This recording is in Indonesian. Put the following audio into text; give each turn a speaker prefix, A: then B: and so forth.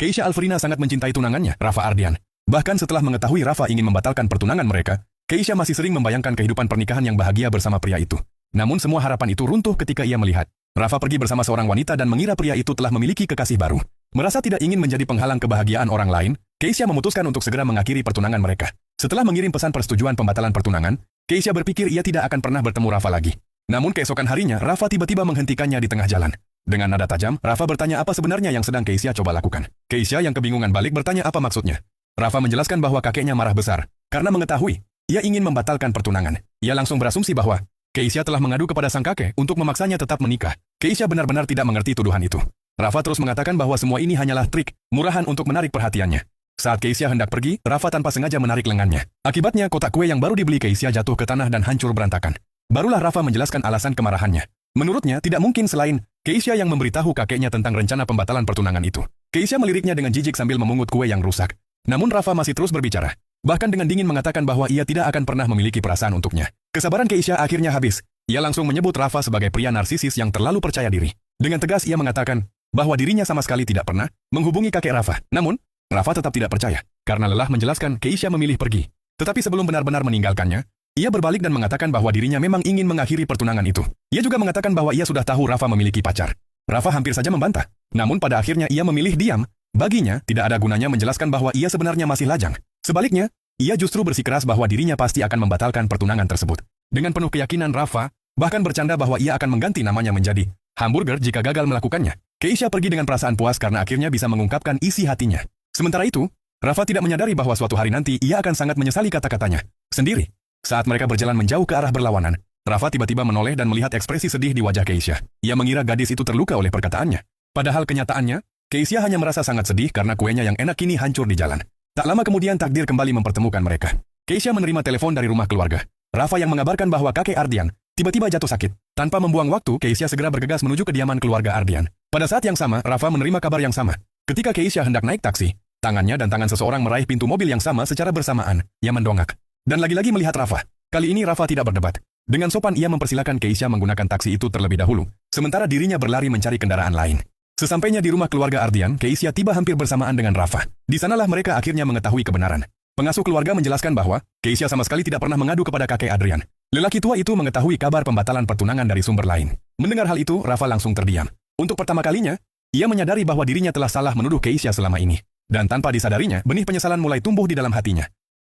A: Keisha Alverina sangat mencintai tunangannya, Rafa Ardian. Bahkan setelah mengetahui Rafa ingin membatalkan pertunangan mereka, Keisha masih sering membayangkan kehidupan pernikahan yang bahagia bersama pria itu. Namun semua harapan itu runtuh ketika ia melihat Rafa pergi bersama seorang wanita dan mengira pria itu telah memiliki kekasih baru. Merasa tidak ingin menjadi penghalang kebahagiaan orang lain, Keisha memutuskan untuk segera mengakhiri pertunangan mereka. Setelah mengirim pesan persetujuan pembatalan pertunangan, Keisha berpikir ia tidak akan pernah bertemu Rafa lagi. Namun keesokan harinya, Rafa tiba-tiba menghentikannya di tengah jalan. Dengan nada tajam, Rafa bertanya apa sebenarnya yang sedang Keisha coba lakukan. Keisha yang kebingungan balik bertanya apa maksudnya. Rafa menjelaskan bahwa kakeknya marah besar, karena mengetahui ia ingin membatalkan pertunangan. Ia langsung berasumsi bahwa Keisha telah mengadu kepada sang kakek untuk memaksanya tetap menikah. Keisha benar-benar tidak mengerti tuduhan itu. Rafa terus mengatakan bahwa semua ini hanyalah trik, murahan untuk menarik perhatiannya. Saat Keisha hendak pergi, Rafa tanpa sengaja menarik lengannya. Akibatnya, kotak kue yang baru dibeli Keisha jatuh ke tanah dan hancur berantakan. Barulah Rafa menjelaskan alasan kemarahannya. Menurutnya, tidak mungkin selain Keisha yang memberitahu kakeknya tentang rencana pembatalan pertunangan itu. Keisha meliriknya dengan jijik sambil memungut kue yang rusak. Namun Rafa masih terus berbicara. Bahkan dengan dingin mengatakan bahwa ia tidak akan pernah memiliki perasaan untuknya. Kesabaran Keisha akhirnya habis. Ia langsung menyebut Rafa sebagai pria narsisis yang terlalu percaya diri. Dengan tegas ia mengatakan bahwa dirinya sama sekali tidak pernah menghubungi kakek Rafa. Namun, Rafa tetap tidak percaya. Karena lelah menjelaskan, Keisha memilih pergi. Tetapi sebelum benar-benar meninggalkannya, ia berbalik dan mengatakan bahwa dirinya memang ingin mengakhiri pertunangan itu. Ia juga mengatakan bahwa ia sudah tahu Rafa memiliki pacar. Rafa hampir saja membantah. Namun pada akhirnya ia memilih diam. Baginya, tidak ada gunanya menjelaskan bahwa ia sebenarnya masih lajang. Sebaliknya, ia justru bersikeras bahwa dirinya pasti akan membatalkan pertunangan tersebut. Dengan penuh keyakinan Rafa, bahkan bercanda bahwa ia akan mengganti namanya menjadi hamburger jika gagal melakukannya. Keisha pergi dengan perasaan puas karena akhirnya bisa mengungkapkan isi hatinya. Sementara itu, Rafa tidak menyadari bahwa suatu hari nanti ia akan sangat menyesali kata-katanya sendiri. Saat mereka berjalan menjauh ke arah berlawanan, Rafa tiba-tiba menoleh dan melihat ekspresi sedih di wajah Keisha. Ia mengira gadis itu terluka oleh perkataannya. Padahal kenyataannya, Keisha hanya merasa sangat sedih karena kuenya yang enak kini hancur di jalan. Tak lama kemudian takdir kembali mempertemukan mereka. Keisha menerima telepon dari rumah keluarga. Rafa yang mengabarkan bahwa kakek Ardian tiba-tiba jatuh sakit. Tanpa membuang waktu, Keisha segera bergegas menuju kediaman keluarga Ardian. Pada saat yang sama, Rafa menerima kabar yang sama. Ketika Keisha hendak naik taksi, tangannya dan tangan seseorang meraih pintu mobil yang sama secara bersamaan. Ia mendongak. Dan lagi-lagi melihat Rafa. Kali ini Rafa tidak berdebat. Dengan sopan ia mempersilakan Keisha menggunakan taksi itu terlebih dahulu, sementara dirinya berlari mencari kendaraan lain. Sesampainya di rumah keluarga Ardian, Keisha tiba hampir bersamaan dengan Rafa. Di sanalah mereka akhirnya mengetahui kebenaran. Pengasuh keluarga menjelaskan bahwa Keisha sama sekali tidak pernah mengadu kepada kakek Adrian. Lelaki tua itu mengetahui kabar pembatalan pertunangan dari sumber lain. Mendengar hal itu, Rafa langsung terdiam. Untuk pertama kalinya, ia menyadari bahwa dirinya telah salah menuduh Keisha selama ini. Dan tanpa disadarinya, benih penyesalan mulai tumbuh di dalam hatinya.